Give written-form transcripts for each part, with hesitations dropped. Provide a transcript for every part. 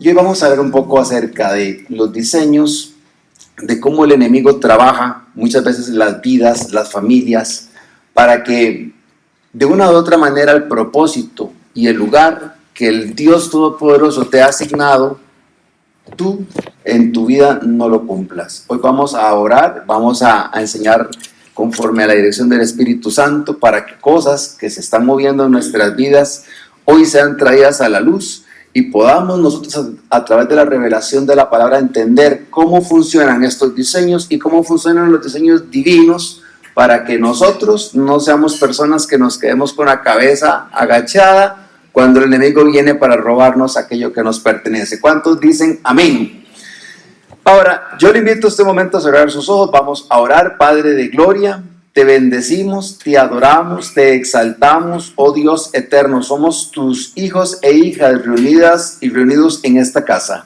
Y hoy vamos a ver un poco acerca de los diseños, de cómo el enemigo trabaja muchas veces las vidas, las familias, para que de una u otra manera el propósito y el lugar que el Dios Todopoderoso te ha asignado, tú en tu vida no lo cumplas. Hoy vamos a orar, vamos a enseñar conforme a la dirección del Espíritu Santo para que cosas que se están moviendo en nuestras vidas hoy sean traídas a la luz y podamos nosotros a través de la revelación de la palabra entender cómo funcionan estos diseños y cómo funcionan los diseños divinos para que nosotros no seamos personas que nos quedemos con la cabeza agachada cuando el enemigo viene para robarnos aquello que nos pertenece. ¿Cuántos dicen amén? Ahora, yo le invito a este momento a cerrar sus ojos. Vamos a orar. Padre de gloria, te bendecimos, te adoramos, te exaltamos, oh Dios eterno. Somos tus hijos e hijas reunidas y reunidos en esta casa.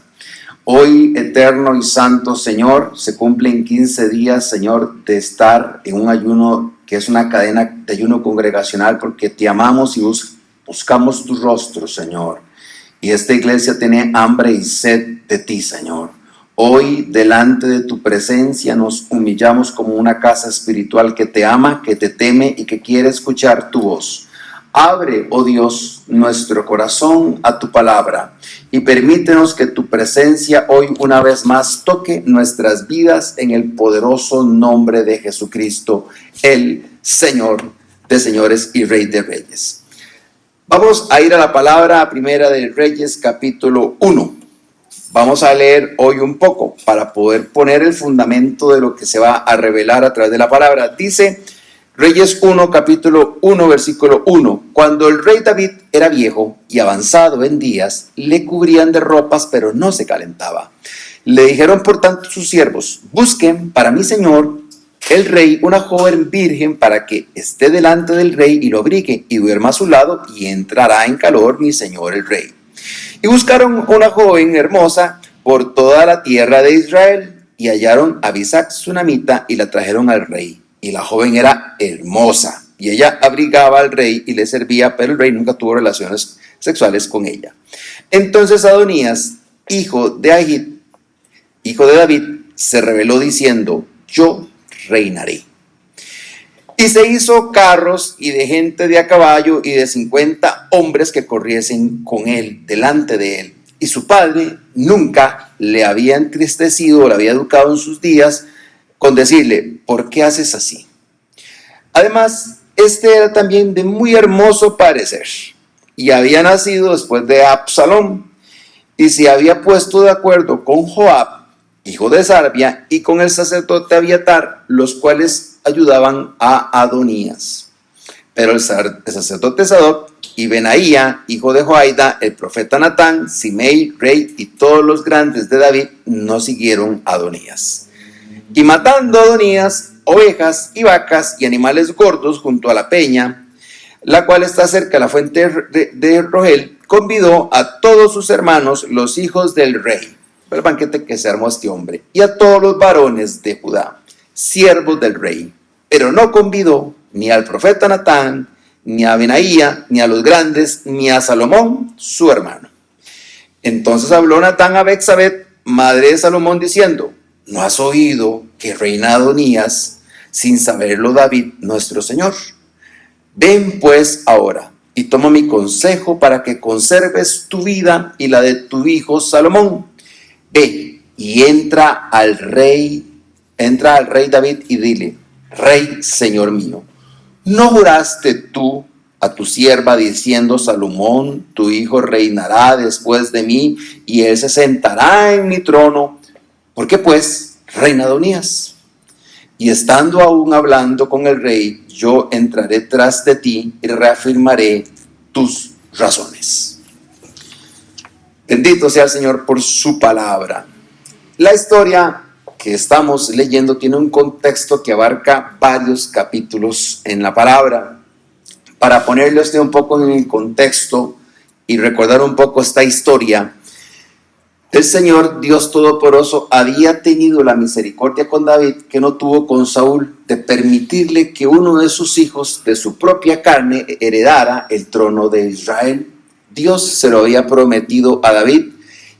Hoy, eterno y santo Señor, se cumplen 15 días, Señor, de estar en un ayuno que es una cadena de ayuno congregacional porque te amamos y buscamos tu rostro, Señor. Y esta iglesia tiene hambre y sed de ti, Señor. Hoy, delante de tu presencia, nos humillamos como una casa espiritual que te ama, que te teme y que quiere escuchar tu voz. Abre, oh Dios, nuestro corazón a tu palabra y permítenos que tu presencia hoy una vez más toque nuestras vidas en el poderoso nombre de Jesucristo, el Señor de señores y Rey de reyes. Vamos a ir a la palabra primera de Reyes, capítulo 1. Vamos a leer hoy un poco para poder poner el fundamento de lo que se va a revelar a través de la palabra. Dice Reyes 1, capítulo 1, versículo 1. Cuando el rey David era viejo y avanzado en días, le cubrían de ropas, pero no se calentaba. Le dijeron por tanto sus siervos: busquen para mi señor el rey una joven virgen para que esté delante del rey y lo abrigue y duerma a su lado, y entrará en calor mi señor el rey. Y buscaron una joven hermosa por toda la tierra de Israel, y hallaron a Abisac sunamita y la trajeron al rey. Y la joven era hermosa, y ella abrigaba al rey y le servía, pero el rey nunca tuvo relaciones sexuales con ella. Entonces Adonías, hijo de David, se rebeló diciendo: yo reinaré. Y se hizo carros y de gente de a caballo y de 50 hombres que corriesen con él, delante de él. Y su padre nunca le había entristecido o le había educado en sus días con decirle: ¿por qué haces así? Además, este era también de muy hermoso parecer y había nacido después de Absalom, y se había puesto de acuerdo con Joab, hijo de Sarvia, y con el sacerdote Abiatar, los cuales ayudaban a Adonías. Pero el sacerdote Sadoc y Benaía, hijo de Joiada, el profeta Natán, Simei, rey, y todos los grandes de David no siguieron a Adonías. Y matando a Adonías ovejas y vacas y animales gordos junto a la peña, la cual está cerca de la fuente de Rogel, convidó a todos sus hermanos, los hijos del rey, el banquete que se armó este hombre, y a todos los varones de Judá, siervos del rey, pero no convidó ni al profeta Natán, ni a Benaía, ni a los grandes, ni a Salomón, su hermano. Entonces habló Natán a Betsabé, madre de Salomón, diciendo: ¿no has oído que reina Adonías sin saberlo David, nuestro señor? Ven pues ahora y toma mi consejo para que conserves tu vida y la de tu hijo Salomón. Ve y entra al rey David y dile: Rey, señor mío, ¿no juraste tú a tu sierva diciendo: Salomón, tu hijo, reinará después de mí y él se sentará en mi trono? ¿Por qué pues reina Adonías? Y estando aún hablando con el rey, yo entraré tras de ti y reafirmaré tus razones. Bendito sea el Señor por su palabra. La historia que estamos leyendo tiene un contexto que abarca varios capítulos en la palabra. Para ponerle usted un poco en el contexto y recordar un poco esta historia, el Señor Dios Todopoderoso había tenido la misericordia con David que no tuvo con Saúl, de permitirle que uno de sus hijos de su propia carne heredara el trono de Israel. Dios se lo había prometido a David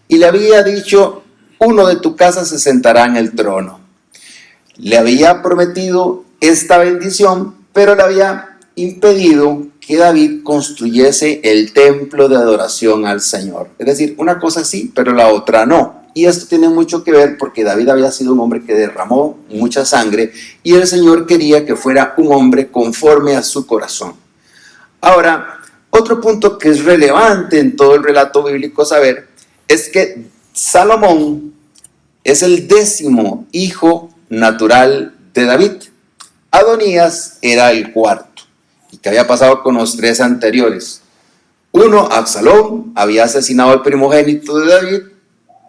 y le había dicho: uno de tu casa se sentará en el trono. Le había prometido esta bendición, pero le había impedido que David construyese el templo de adoración al Señor. Es decir, una cosa sí, pero la otra no. Y esto tiene mucho que ver porque David había sido un hombre que derramó mucha sangre y el Señor quería que fuera un hombre conforme a su corazón. Ahora, otro punto que es relevante en todo el relato bíblico saber es que Salomón es el 10º hijo natural de David. Adonías era el 4º. ¿Y qué había pasado con los 3 anteriores? Uno, Absalón, había asesinado al primogénito de David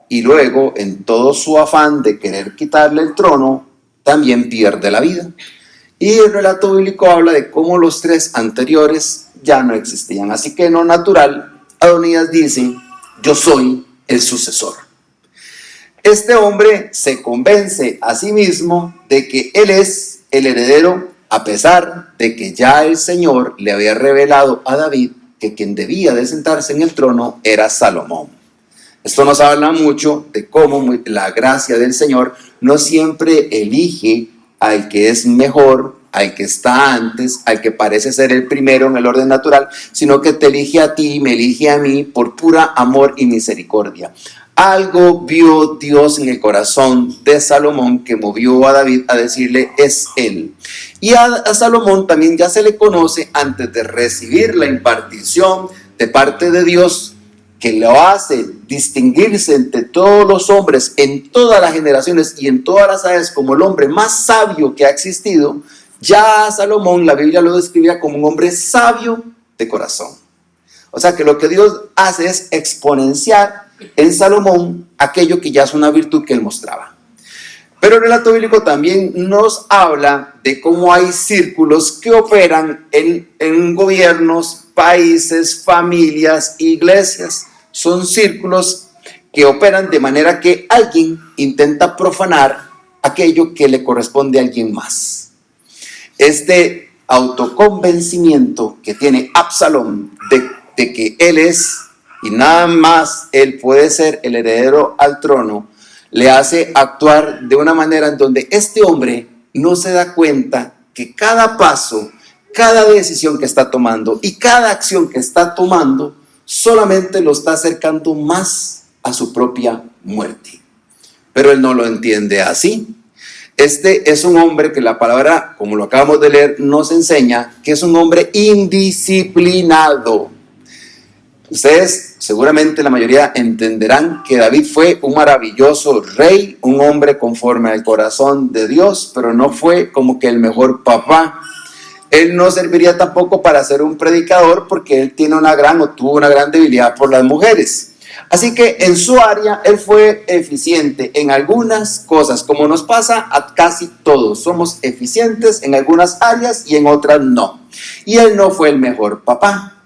y luego, en todo su afán de querer quitarle el trono, también pierde la vida. Y el relato bíblico habla de cómo los 3 anteriores ya no existían. Así que en lo natural, Adonías dice: yo soy el sucesor. Este hombre se convence a sí mismo de que él es el heredero, a pesar de que ya el Señor le había revelado a David que quien debía de sentarse en el trono era Salomón. Esto nos habla mucho de cómo la gracia del Señor no siempre elige al que es mejor, al que está antes, al que parece ser el primero en el orden natural, sino que te elige a ti, me elige a mí por pura amor y misericordia. Algo vio Dios en el corazón de Salomón que movió a David a decirle: es él. Y a Salomón también ya se le conoce antes de recibir la impartición de parte de Dios, que lo hace distinguirse entre todos los hombres en todas las generaciones y en todas las edades como el hombre más sabio que ha existido. Ya a Salomón la Biblia lo describía como un hombre sabio de corazón. O sea que lo que Dios hace es exponenciar en Salomón aquello que ya es una virtud que él mostraba. Pero el relato bíblico también nos habla de cómo hay círculos que operan en gobiernos, países, familias, iglesias. Son círculos que operan de manera que alguien intenta profanar aquello que le corresponde a alguien más. Este autoconvencimiento que tiene Absalón de que él es y nada más él puede ser el heredero al trono, le hace actuar de una manera en donde este hombre no se da cuenta que cada paso, cada decisión que está tomando y cada acción que está tomando solamente lo está acercando más a su propia muerte. Pero él no lo entiende así. Este es un hombre que la palabra, como lo acabamos de leer, nos enseña que es un hombre indisciplinado. Ustedes, seguramente la mayoría entenderán que David fue un maravilloso rey, un hombre conforme al corazón de Dios, pero no fue como que el mejor papá. Él no serviría tampoco para ser un predicador porque él tuvo una gran debilidad por las mujeres. Así que en su área él fue eficiente en algunas cosas, como nos pasa a casi todos. Somos eficientes en algunas áreas y en otras no. Y él no fue el mejor papá.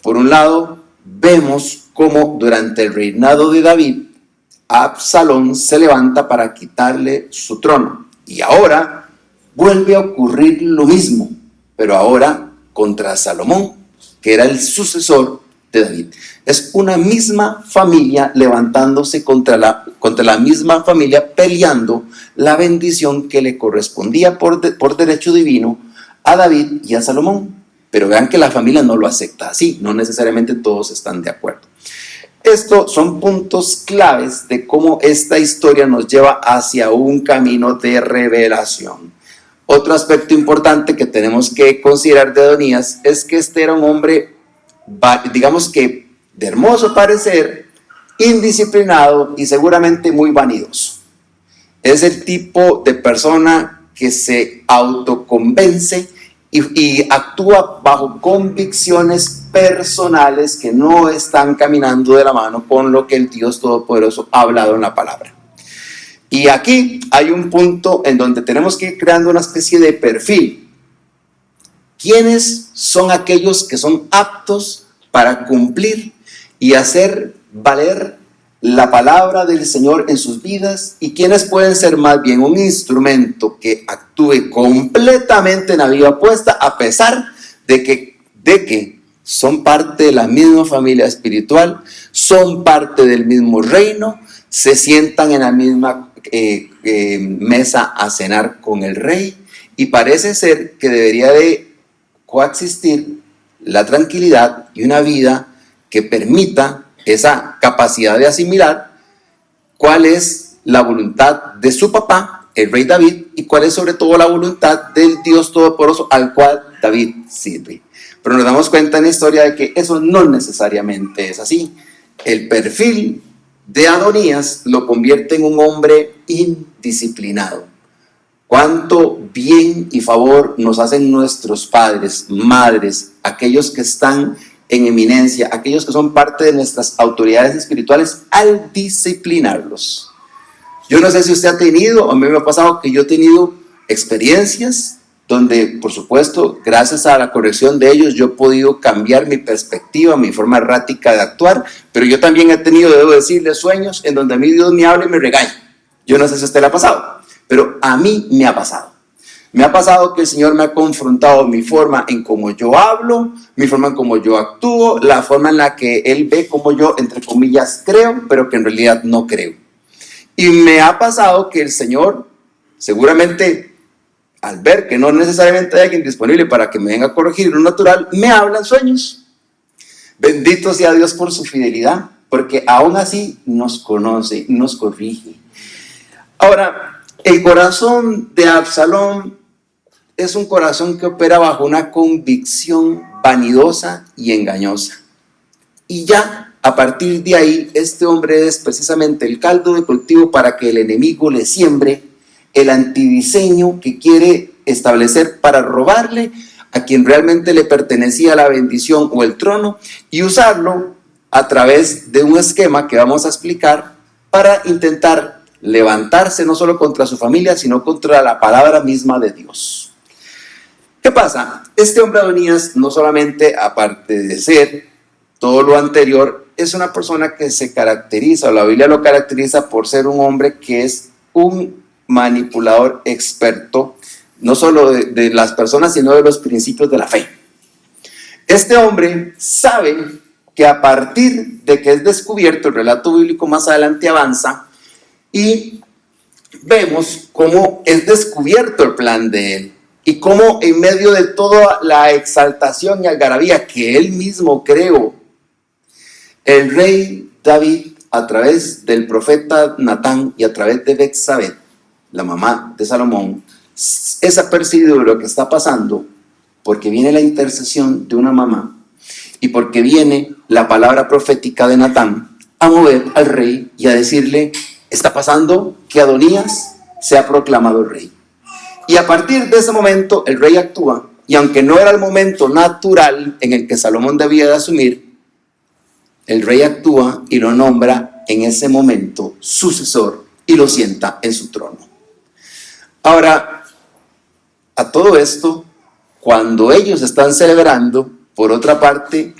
Por un lado, vemos cómo durante el reinado de David, Absalón se levanta para quitarle su trono. Y ahora vuelve a ocurrir lo mismo, pero ahora contra Salomón, que era el sucesor de David. Es una misma familia levantándose contra la misma familia, peleando la bendición que le correspondía por derecho divino a David y a Salomón. Pero vean que la familia no lo acepta así, no necesariamente todos están de acuerdo. Estos son puntos claves de cómo esta historia nos lleva hacia un camino de revelación. Otro aspecto importante que tenemos que considerar de Adonías es que este era un hombre, digamos que de hermoso parecer, indisciplinado y seguramente muy vanidoso. Es el tipo de persona que se autoconvence y actúa bajo convicciones personales que no están caminando de la mano con lo que el Dios Todopoderoso ha hablado en la palabra. Y aquí hay un punto en donde tenemos que ir creando una especie de perfil. ¿Quiénes son aquellos que son aptos para cumplir y hacer valer la palabra del Señor en sus vidas? ¿Y quiénes pueden ser más bien un instrumento que actúe completamente en la vida opuesta, a pesar de que son parte de la misma familia espiritual, son parte del mismo reino, se sientan en la misma mesa a cenar con el rey, y parece ser que debería de coexistir la tranquilidad y una vida que permita esa capacidad de asimilar cuál es la voluntad de su papá, el rey David, y cuál es sobre todo la voluntad del Dios Todopoderoso al cual David sirve. Pero nos damos cuenta en la historia de que eso no necesariamente es así. El perfil de Adonías lo convierte en un hombre indisciplinado. Cuánto bien y favor nos hacen nuestros padres, madres, aquellos que están en eminencia, aquellos que son parte de nuestras autoridades espirituales, al disciplinarlos. Yo no sé si usted ha tenido, a mí me ha pasado que yo he tenido experiencias donde, por supuesto, gracias a la corrección de ellos, yo he podido cambiar mi perspectiva, mi forma errática de actuar, pero yo también he tenido, debo decirle, sueños en donde a mí Dios me habla y me regaña. Yo no sé si a usted le ha pasado, pero a mí me ha pasado. Me ha pasado que el Señor me ha confrontado mi forma en cómo yo hablo, mi forma en cómo yo actúo, la forma en la que Él ve cómo yo, entre comillas, creo, pero que en realidad no creo. Y me ha pasado que el Señor, seguramente, al ver que no necesariamente hay alguien disponible para que me venga a corregir lo natural, me habla en sueños. Bendito sea Dios por su fidelidad, porque aún así nos conoce, nos corrige. Ahora, el corazón de Absalón es un corazón que opera bajo una convicción vanidosa y engañosa. Y ya, a partir de ahí, este hombre es precisamente el caldo de cultivo para que el enemigo le siembre el antidiseño que quiere establecer para robarle a quien realmente le pertenecía la bendición o el trono, y usarlo a través de un esquema que vamos a explicar para intentar levantarse no solo contra su familia, sino contra la palabra misma de Dios. ¿Qué pasa? Este hombre Adonías, no solamente, aparte de ser todo lo anterior, es una persona que se caracteriza, o la Biblia lo caracteriza por ser un hombre que es un manipulador experto, no solo de las personas, sino de los principios de la fe. Este hombre sabe que a partir de que es descubierto, el relato bíblico más adelante avanza, y vemos cómo es descubierto el plan de él, y cómo en medio de toda la exaltación y algarabía que él mismo creó, el rey David, a través del profeta Natán y a través de Betsabé, la mamá de Salomón, es apercibido de lo que está pasando, porque viene la intercesión de una mamá y porque viene la palabra profética de Natán a mover al rey y a decirle: está pasando que Adonías se ha proclamado rey. Y a partir de ese momento el rey actúa, y aunque no era el momento natural en el que Salomón debía de asumir, el rey actúa y lo nombra en ese momento sucesor y lo sienta en su trono. Ahora, a todo esto, cuando ellos están celebrando, por otra parte,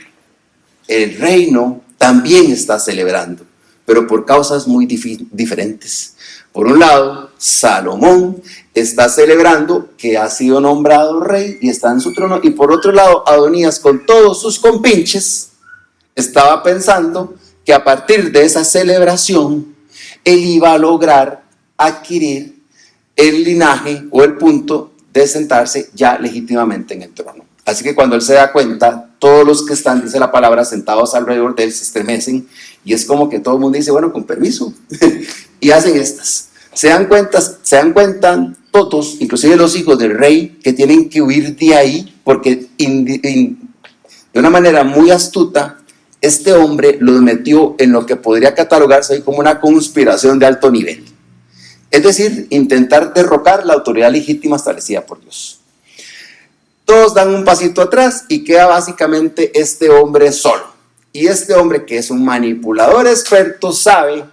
el reino también está celebrando, pero por causas muy diferentes. Por un lado, Salomón está celebrando que ha sido nombrado rey y está en su trono, y por otro lado, Adonías, con todos sus compinches, estaba pensando que a partir de esa celebración, él iba a lograr adquirir el linaje o el punto de sentarse ya legítimamente en el trono. Así que cuando él se da cuenta, todos los que están, dice la palabra, sentados alrededor de él se estremecen, y es como que todo el mundo dice: bueno, con permiso, y hacen estas. Se dan cuenta todos, inclusive los hijos del rey, que tienen que huir de ahí, porque de una manera muy astuta, este hombre los metió en lo que podría catalogarse como una conspiración de alto nivel. Es decir, intentar derrocar la autoridad legítima establecida por Dios. Todos dan un pasito atrás y queda básicamente este hombre solo. Y este hombre, que es un manipulador experto, sabe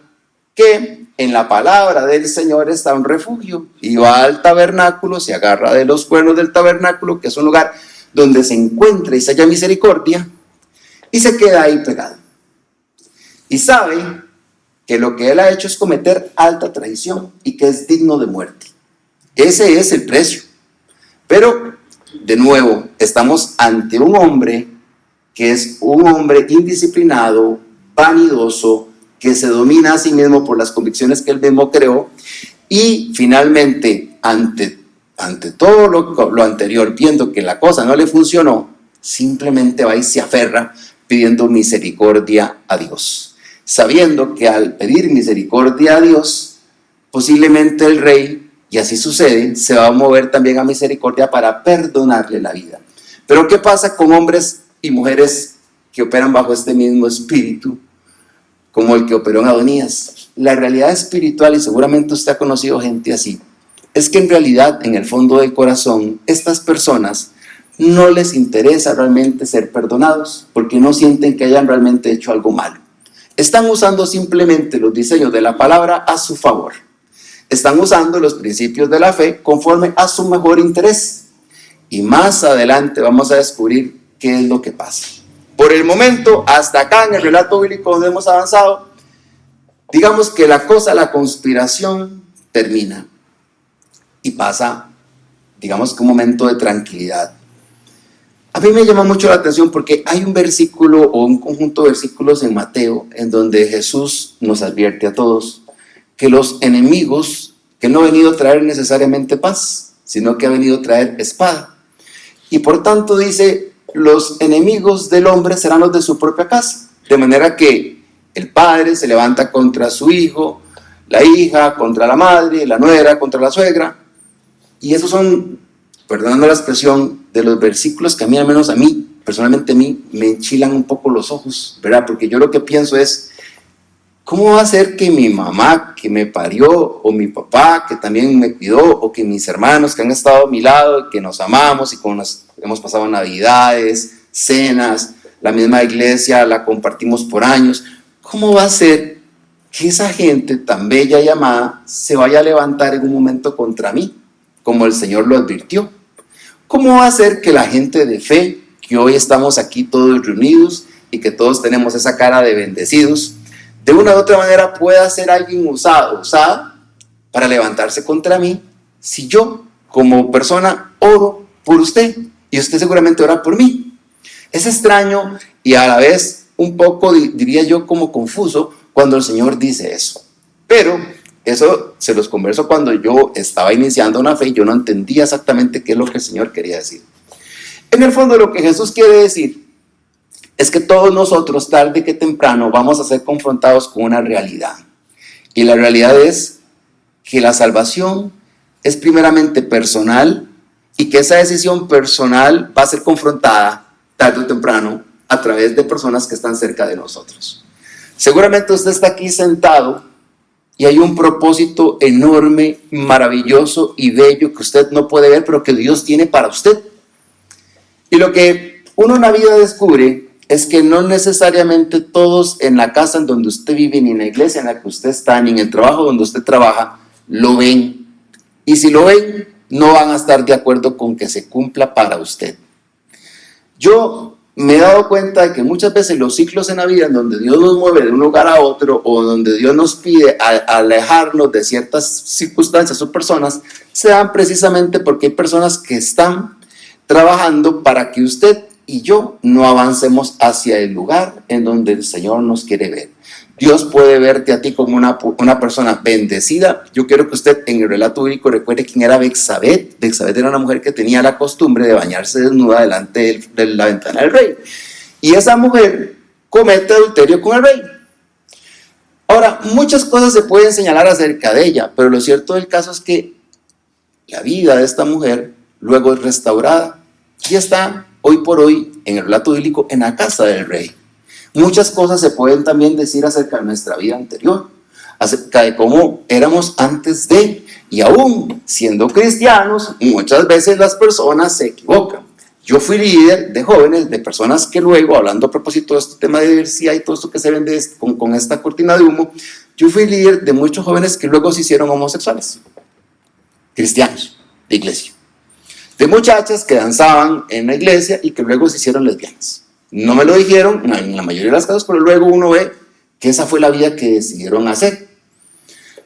que en la palabra del Señor está un refugio, y va al tabernáculo, se agarra de los cuernos del tabernáculo, que es un lugar donde se encuentra y se halla misericordia, y se queda ahí pegado. Y sabe que lo que él ha hecho es cometer alta traición y que es digno de muerte. Ese es el precio. Pero, de nuevo, estamos ante un hombre que es un hombre indisciplinado, vanidoso, que se domina a sí mismo por las convicciones que él mismo creó, y finalmente, ante todo lo anterior, viendo que la cosa no le funcionó, simplemente va y se aferra pidiendo misericordia a Dios, sabiendo que al pedir misericordia a Dios, posiblemente el rey, y así sucede, se va a mover también a misericordia para perdonarle la vida. Pero ¿qué pasa con hombres y mujeres que operan bajo este mismo espíritu, como el que operó en Adonías? La realidad espiritual, y seguramente usted ha conocido gente así, es que en realidad, en el fondo del corazón, estas personas no les interesa realmente ser perdonados, porque no sienten que hayan realmente hecho algo malo. Están usando simplemente los diseños de la palabra a su favor. Están usando los principios de la fe conforme a su mejor interés. Y más adelante vamos a descubrir qué es lo que pasa. Por el momento, hasta acá en el relato bíblico donde hemos avanzado, digamos que la conspiración termina y pasa, digamos que un momento de tranquilidad. A mí me llama mucho la atención porque hay un versículo o un conjunto de versículos en Mateo en donde Jesús nos advierte a todos que los enemigos, que no ha venido a traer necesariamente paz, sino que ha venido a traer espada. Y por tanto dice, los enemigos del hombre serán los de su propia casa. De manera que el padre se levanta contra su hijo, la hija contra la madre, la nuera contra la suegra. Y esos son, perdonando la expresión, de los versículos que a mí, al menos a mí, personalmente a mí, me enchilan un poco los ojos, ¿verdad? Porque yo lo que pienso es, ¿cómo va a ser que mi mamá que me parió, o mi papá que también me cuidó, o que mis hermanos que han estado a mi lado, que nos amamos y como nos hemos pasado navidades, cenas, la misma iglesia la compartimos por años, ¿cómo va a ser que esa gente tan bella y amada se vaya a levantar en un momento contra mí, como el Señor lo advirtió? ¿Cómo va a ser que la gente de fe, que hoy estamos aquí todos reunidos y que todos tenemos esa cara de bendecidos, de una u otra manera pueda ser alguien usada para levantarse contra mí, si yo como persona oro por usted y usted seguramente ora por mí? Es extraño y a la vez un poco, diría yo, como confuso cuando el Señor dice eso. Pero eso se los converso cuando yo estaba iniciando una fe y yo no entendía exactamente qué es lo que el Señor quería decir. En el fondo lo que Jesús quiere decir es que todos nosotros, tarde que temprano, vamos a ser confrontados con una realidad. Y la realidad es que la salvación es primeramente personal y que esa decisión personal va a ser confrontada tarde o temprano a través de personas que están cerca de nosotros. Seguramente usted está aquí sentado y hay un propósito enorme, maravilloso y bello que usted no puede ver, pero que Dios tiene para usted. Y lo que uno en la vida descubre es que no necesariamente todos en la casa en donde usted vive, ni en la iglesia en la que usted está, ni en el trabajo donde usted trabaja, lo ven. Y si lo ven, no van a estar de acuerdo con que se cumpla para usted. Yo me he dado cuenta de que muchas veces los ciclos en la vida en donde Dios nos mueve de un lugar a otro o donde Dios nos pide alejarnos de ciertas circunstancias o personas, se dan precisamente porque hay personas que están trabajando para que usted y yo no avancemos hacia el lugar en donde el Señor nos quiere ver. Dios puede verte a ti como una persona bendecida. Yo quiero que usted en el relato bíblico recuerde quién era Betsabé. Betsabé era una mujer que tenía la costumbre de bañarse desnuda delante de la ventana del rey. Y esa mujer comete adulterio con el rey. Ahora, muchas cosas se pueden señalar acerca de ella, pero lo cierto del caso es que la vida de esta mujer luego es restaurada y está hoy por hoy en el relato bíblico en la casa del rey. Muchas cosas se pueden también decir acerca de nuestra vida anterior, acerca de cómo éramos antes de, y aún siendo cristianos, muchas veces las personas se equivocan. Yo fui líder de jóvenes, de personas que luego, hablando a propósito de este tema de diversidad y todo esto que se vende con esta cortina de humo, yo fui líder de muchos jóvenes que luego se hicieron homosexuales, cristianos, de iglesia. De muchachas que danzaban en la iglesia y que luego se hicieron lesbianas. No me lo dijeron en la mayoría de las casos, pero luego uno ve que esa fue la vida que decidieron hacer.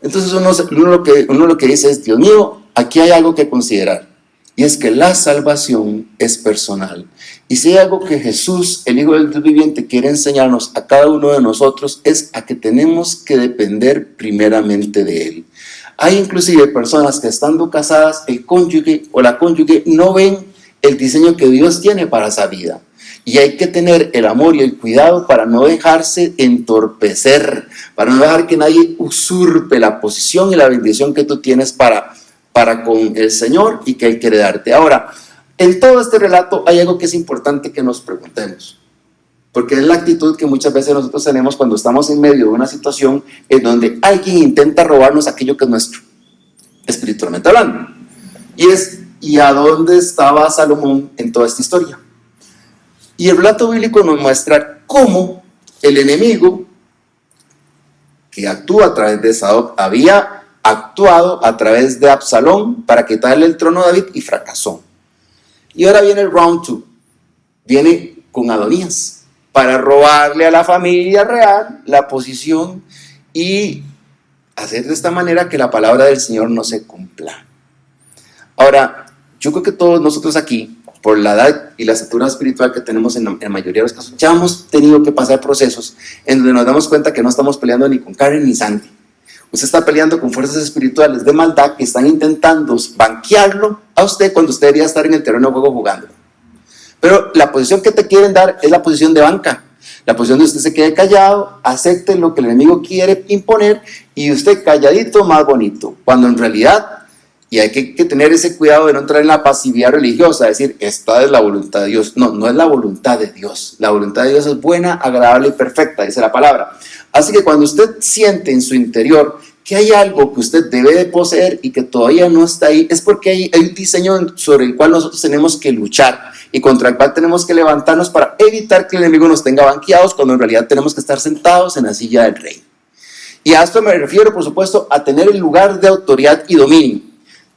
Entonces uno lo que dice es, Dios mío, aquí hay algo que considerar. Y es que la salvación es personal. Y si hay algo que Jesús, el Hijo del Dios viviente, quiere enseñarnos a cada uno de nosotros, es a que tenemos que depender primeramente de Él. Hay inclusive personas que estando casadas, el cónyuge o la cónyuge no ven el diseño que Dios tiene para esa vida. Y hay que tener el amor y el cuidado para no dejarse entorpecer, para no dejar que nadie usurpe la posición y la bendición que tú tienes para con el Señor y que Él quiere darte. Ahora, en todo este relato hay algo que es importante que nos preguntemos, porque es la actitud que muchas veces nosotros tenemos cuando estamos en medio de una situación en donde alguien intenta robarnos aquello que es nuestro, espiritualmente hablando. Y es, ¿y a dónde estaba Salomón en toda esta historia? Y el relato bíblico nos muestra cómo el enemigo que actúa a través de Sadoc había actuado a través de Absalón para quitarle el trono a David y fracasó. Y ahora viene el round 2, viene con Adonías para robarle a la familia real la posición y hacer de esta manera que la palabra del Señor no se cumpla. Ahora, yo creo que todos nosotros aquí, por la edad y la estatura espiritual que tenemos en la mayoría de los casos, ya hemos tenido que pasar procesos en donde nos damos cuenta que no estamos peleando ni con carne ni sangre. Usted está peleando con fuerzas espirituales de maldad que están intentando banquearlo a usted cuando usted debería estar en el terreno de juego jugando. Pero la posición que te quieren dar es la posición de banca. La posición de usted se quede callado, acepte lo que el enemigo quiere imponer y usted calladito más bonito. Cuando en realidad, y hay que tener ese cuidado de no entrar en la pasividad religiosa, decir, esta es la voluntad de Dios. No, no es la voluntad de Dios. La voluntad de Dios es buena, agradable y perfecta, dice la palabra. Así que cuando usted siente en su interior que hay algo que usted debe de poseer y que todavía no está ahí, es porque hay un diseño sobre el cual nosotros tenemos que luchar y contra el cual tenemos que levantarnos para evitar que el enemigo nos tenga banqueados cuando en realidad tenemos que estar sentados en la silla del rey. Y a esto me refiero, por supuesto, a tener el lugar de autoridad y dominio.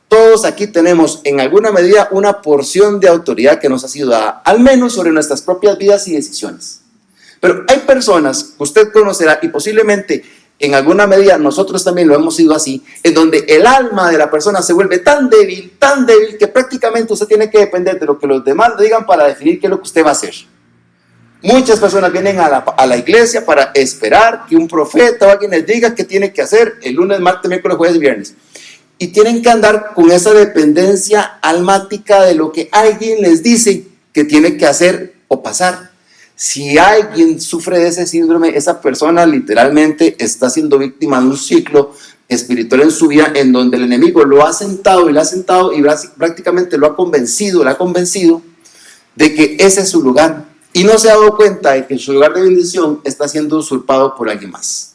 Todos aquí tenemos en alguna medida una porción de autoridad que nos ha sido dada, al menos sobre nuestras propias vidas y decisiones. Pero hay personas que usted conocerá y posiblemente en alguna medida nosotros también lo hemos sido así, en donde el alma de la persona se vuelve tan débil que prácticamente usted tiene que depender de lo que los demás le digan para definir qué es lo que usted va a hacer. Muchas personas vienen a la iglesia para esperar que un profeta o alguien les diga qué tiene que hacer el lunes, martes, miércoles, jueves y viernes. Y tienen que andar con esa dependencia almática de lo que alguien les dice que tiene que hacer o pasar. Si alguien sufre de ese síndrome, esa persona literalmente está siendo víctima de un ciclo espiritual en su vida en donde el enemigo lo ha sentado y prácticamente lo ha convencido de que ese es su lugar. Y no se ha dado cuenta de que su lugar de bendición está siendo usurpado por alguien más.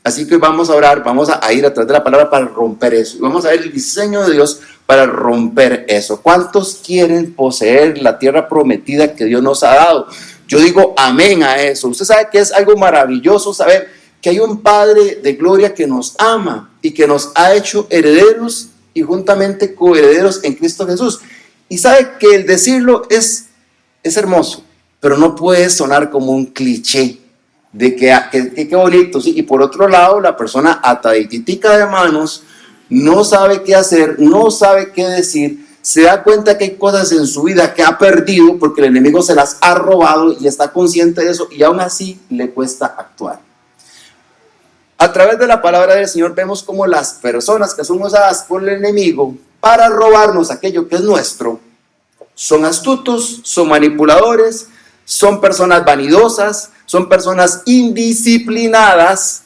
Así que vamos a orar, vamos a ir atrás de la palabra para romper eso. Y vamos a ver el diseño de Dios para romper eso. ¿Cuántos quieren poseer la tierra prometida que Dios nos ha dado? Yo digo amén a eso. Usted sabe que es algo maravilloso saber que hay un Padre de gloria que nos ama y que nos ha hecho herederos y juntamente coherederos en Cristo Jesús. Y sabe que el decirlo es hermoso, pero no puede sonar como un cliché de que bonito, ¿sí? Y por otro lado, la persona ataditica de manos, no sabe qué hacer, no sabe qué decir, se da cuenta que hay cosas en su vida que ha perdido porque el enemigo se las ha robado y está consciente de eso y aún así le cuesta actuar. A través de la palabra del Señor vemos cómo las personas que son usadas por el enemigo para robarnos aquello que es nuestro son astutos, son manipuladores, son personas vanidosas, son personas indisciplinadas,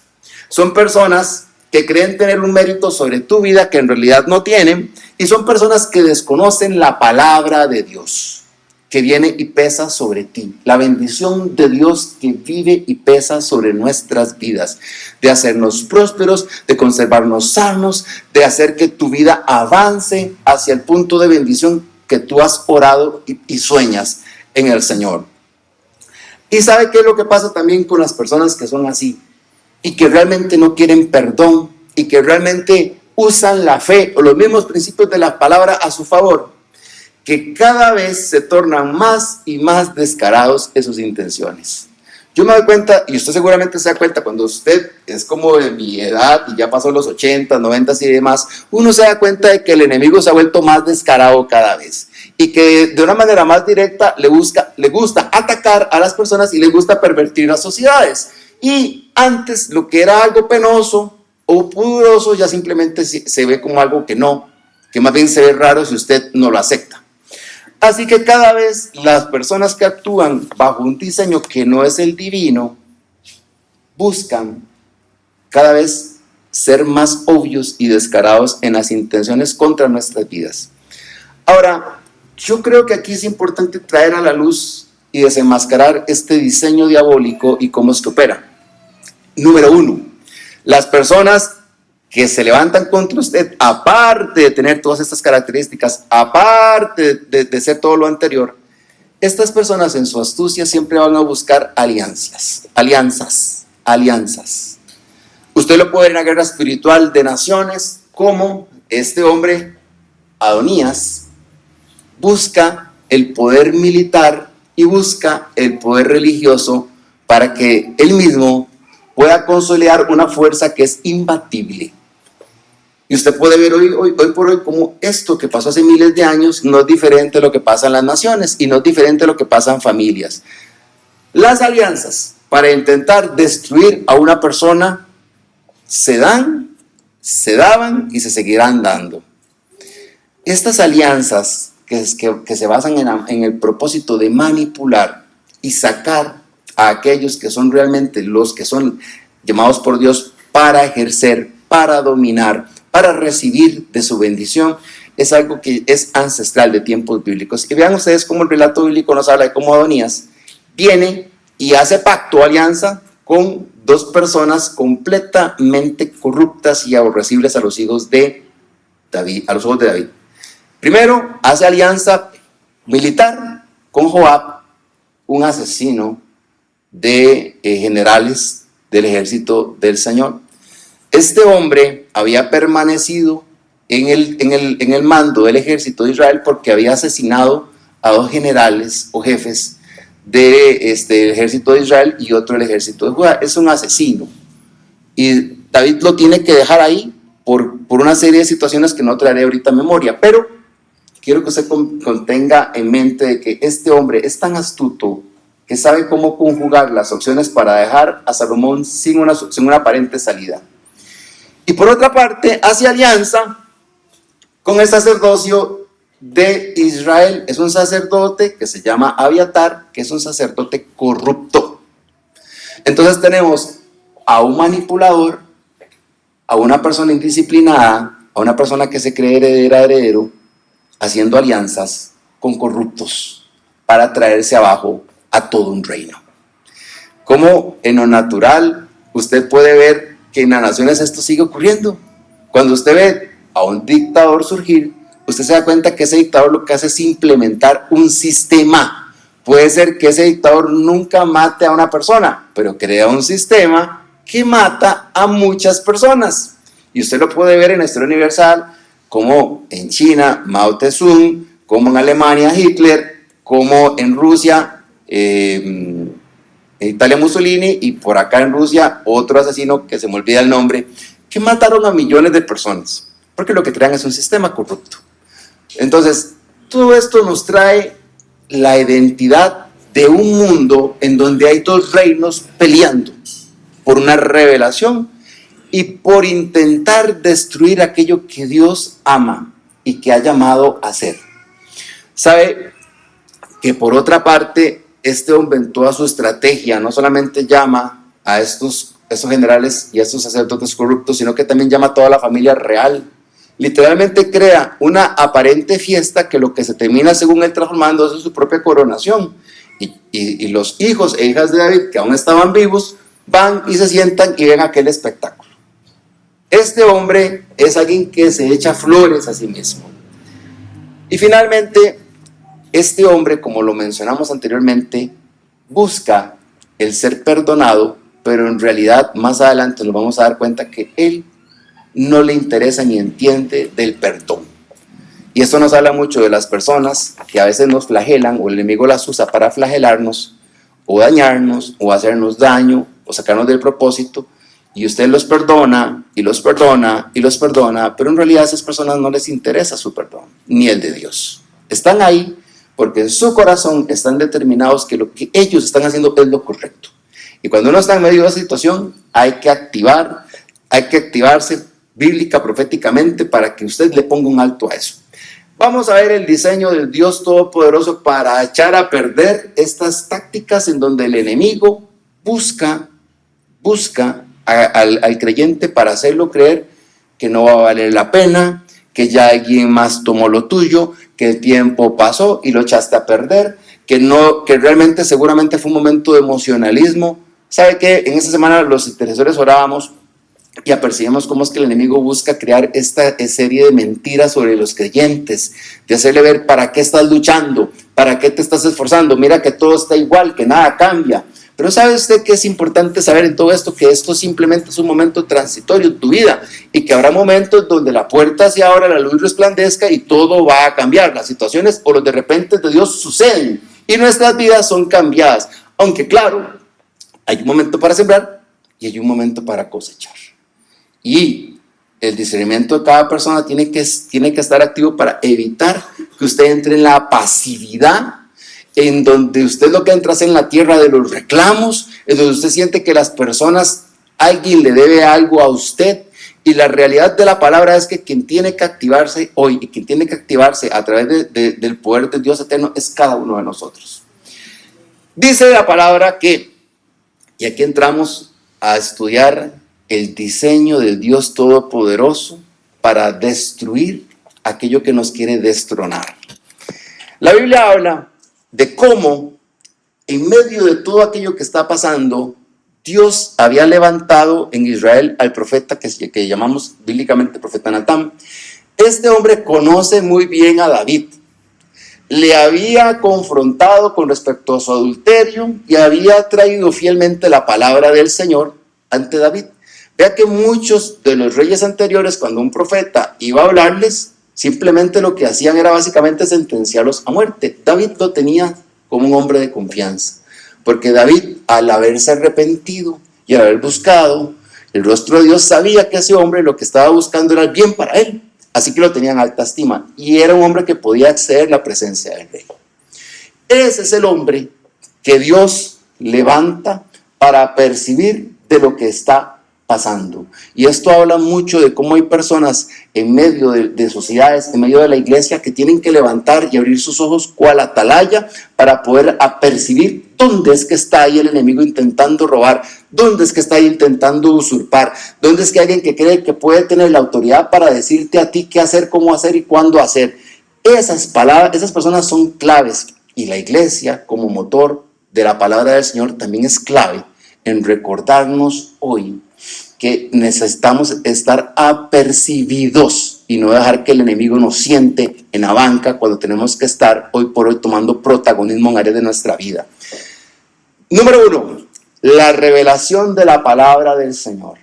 son personas que creen tener un mérito sobre tu vida que en realidad no tienen, y son personas que desconocen la palabra de Dios, que viene y pesa sobre ti. La bendición de Dios que vive y pesa sobre nuestras vidas, de hacernos prósperos, de conservarnos sanos, de hacer que tu vida avance hacia el punto de bendición que tú has orado y sueñas en el Señor. Y ¿sabe qué es lo que pasa también con las personas que son así? Y que realmente no quieren perdón y que realmente usan la fe o los mismos principios de la palabra a su favor, que cada vez se tornan más y más descarados en sus intenciones. Yo me doy cuenta, y usted seguramente se da cuenta, cuando usted es como de mi edad y ya pasó los 80, 90 y demás, uno se da cuenta de que el enemigo se ha vuelto más descarado cada vez y que de una manera más directa le gusta atacar a las personas y le gusta pervertir las sociedades. Y antes lo que era algo penoso o pudoroso ya simplemente se ve como algo que más bien se ve raro si usted no lo acepta. Así que cada vez las personas que actúan bajo un diseño que no es el divino, buscan cada vez ser más obvios y descarados en las intenciones contra nuestras vidas. Ahora, yo creo que aquí es importante traer a la luz y desenmascarar este diseño diabólico y cómo es que opera. Número 1, las personas que se levantan contra usted, aparte de tener todas estas características, aparte de ser todo lo anterior, estas personas en su astucia siempre van a buscar alianzas. Usted lo puede ver en la guerra espiritual de naciones, como este hombre, Adonías, busca el poder militar y busca el poder religioso para que él mismo pueda consolidar una fuerza que es imbatible. Y usted puede ver hoy por hoy cómo esto que pasó hace miles de años no es diferente a lo que pasa en las naciones y no es diferente a lo que pasa en familias. Las alianzas para intentar destruir a una persona se dan, se daban y se seguirán dando. Estas alianzas que se basan en el propósito de manipular y sacar a aquellos que son realmente los que son llamados por Dios para ejercer, para dominar, para recibir de su bendición, es algo que es ancestral de tiempos bíblicos. Y vean ustedes cómo el relato bíblico nos habla de cómo Adonías viene y hace pacto, alianza, con dos personas completamente corruptas y aborrecibles a los hijos de David, a los ojos de David. Primero, hace alianza militar con Joab, un asesino de generales del ejército del Señor. Este hombre había permanecido en el mando del ejército de Israel porque había asesinado a dos generales o jefes del ejército de Israel y otro del ejército de Judá. Es un asesino. Y David lo tiene que dejar ahí por una serie de situaciones que no traeré ahorita a memoria. Pero quiero que usted tenga en mente de que este hombre es tan astuto que sabe cómo conjugar las opciones para dejar a Salomón sin una aparente salida. Y por otra parte, hace alianza con el sacerdocio de Israel. Es un sacerdote que se llama Abiatar, que es un sacerdote corrupto. Entonces tenemos a un manipulador, a una persona indisciplinada, a una persona que se cree heredero, haciendo alianzas con corruptos para traerse abajo a todo un reino. Como en lo natural, usted puede ver que en las naciones esto sigue ocurriendo. Cuando usted ve a un dictador surgir, usted se da cuenta que ese dictador lo que hace es implementar un sistema. Puede ser que ese dictador nunca mate a una persona, pero crea un sistema que mata a muchas personas. Y usted lo puede ver en la historia universal, como en China, Mao Zedong, como en Alemania, Hitler, como en Rusia, en Italia, Mussolini, y por acá en Rusia otro asesino que se me olvida el nombre, que mataron a millones de personas porque lo que crean es un sistema corrupto. Entonces todo esto nos trae la identidad de un mundo en donde hay dos reinos peleando por una revelación y por intentar destruir aquello que Dios ama y que ha llamado a ser. Sabe que por otra parte, este hombre en toda su estrategia no solamente llama a estos generales y a estos sacerdotes corruptos, sino que también llama a toda la familia real. Literalmente crea una aparente fiesta que lo que se termina, según él, transformando es su propia coronación. Y los hijos e hijas de David, que aún estaban vivos, van y se sientan y ven aquel espectáculo. Este hombre es alguien que se echa flores a sí mismo. Y finalmente, este hombre, como lo mencionamos anteriormente, busca el ser perdonado, pero en realidad más adelante nos vamos a dar cuenta que él no le interesa ni entiende del perdón. Y esto nos habla mucho de las personas que a veces nos flagelan o el enemigo las usa para flagelarnos, o dañarnos, o hacernos daño, o sacarnos del propósito, y usted los perdona, y los perdona, y los perdona, pero en realidad a esas personas no les interesa su perdón, ni el de Dios. Están ahí porque en su corazón están determinados que lo que ellos están haciendo es lo correcto. Y cuando uno está en medio de esa situación, hay que activarse bíblica, proféticamente, para que usted le ponga un alto a eso. Vamos a ver el diseño del Dios Todopoderoso para echar a perder estas tácticas en donde el enemigo busca al creyente para hacerlo creer que no va a valer la pena, que ya alguien más tomó lo tuyo, que el tiempo pasó y lo echaste a perder, que realmente seguramente fue un momento de emocionalismo. ¿Sabe qué? En esta semana los intercesores orábamos y apercibimos cómo es que el enemigo busca crear esta serie de mentiras sobre los creyentes, de hacerle ver para qué estás luchando, para qué te estás esforzando, mira que todo está igual, que nada cambia. Pero ¿sabe usted qué es importante saber en todo esto? Que esto simplemente es un momento transitorio en tu vida y que habrá momentos donde la puerta se abra, la luz resplandezca y todo va a cambiar. Las situaciones o los de repente de Dios suceden y nuestras vidas son cambiadas. Aunque claro, hay un momento para sembrar y hay un momento para cosechar. Y el discernimiento de cada persona tiene que estar activo para evitar que usted entre en la pasividad, en donde usted lo que entra es en la tierra de los reclamos, en donde usted siente que las personas, alguien le debe algo a usted. Y la realidad de la palabra es que quien tiene que activarse hoy y quien tiene que activarse a través del poder de Dios eterno es cada uno de nosotros. Dice la palabra que, y aquí entramos a estudiar el diseño del Dios Todopoderoso para destruir aquello que nos quiere destronar. La Biblia habla de cómo en medio de todo aquello que está pasando, Dios había levantado en Israel al profeta que llamamos bíblicamente profeta Natán. Este hombre conoce muy bien a David. Le había confrontado con respecto a su adulterio y había traído fielmente la palabra del Señor ante David. Vea que muchos de los reyes anteriores, cuando un profeta iba a hablarles, simplemente lo que hacían era básicamente sentenciarlos a muerte. David lo tenía como un hombre de confianza, porque David, al haberse arrepentido y al haber buscado el rostro de Dios, sabía que ese hombre lo que estaba buscando era el bien para él, así que lo tenía en alta estima, y era un hombre que podía acceder a la presencia del rey. Ese es el hombre que Dios levanta para percibir de lo que está pasando. Y esto habla mucho de cómo hay personas en medio de sociedades, en medio de la iglesia, que tienen que levantar y abrir sus ojos cual atalaya para poder apercibir dónde es que está ahí el enemigo intentando robar, dónde es que está ahí intentando usurpar, dónde es que hay alguien que cree que puede tener la autoridad para decirte a ti qué hacer, cómo hacer y cuándo hacer. Esas personas son claves, y la iglesia como motor de la palabra del Señor también es clave en recordarnos hoy que necesitamos estar apercibidos y no dejar que el enemigo nos siente en la banca cuando tenemos que estar hoy por hoy tomando protagonismo en áreas de nuestra vida. Número 1, la revelación de la palabra del Señor.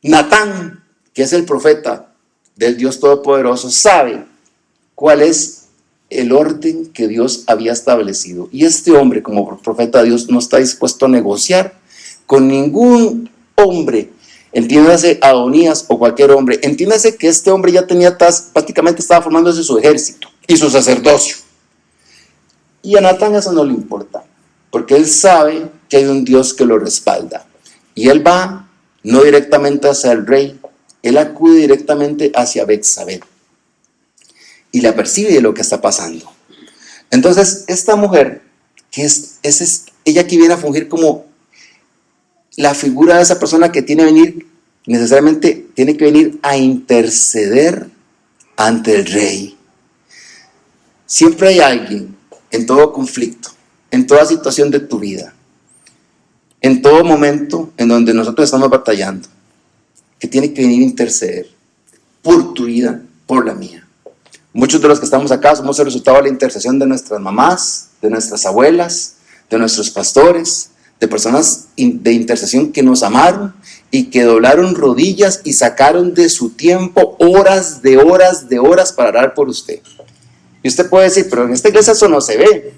Natán, que es el profeta del Dios Todopoderoso, sabe cuál es el orden que Dios había establecido. Y este hombre, como profeta de Dios, no está dispuesto a negociar con ningún hombre. Entiéndase Adonías o cualquier hombre. Entiéndase que este hombre ya prácticamente estaba formándose su ejército y su sacerdocio. Y a Natán eso no le importa, porque él sabe que hay un Dios que lo respalda. Y él va no directamente hacia el rey, él acude directamente hacia Betsabé y la percibe de lo que está pasando. Entonces, esta mujer, ella que viene a fungir como la figura de esa persona que necesariamente tiene que venir a interceder ante el rey. Siempre hay alguien en todo conflicto, en toda situación de tu vida, en todo momento en donde nosotros estamos batallando, que tiene que venir a interceder por tu vida, por la mía. Muchos de los que estamos acá somos el resultado de la intercesión de nuestras mamás, de nuestras abuelas, de nuestros pastores, de personas de intercesión que nos amaron y que doblaron rodillas y sacaron de su tiempo horas para orar por usted. Y usted puede decir, pero en esta iglesia eso no se ve.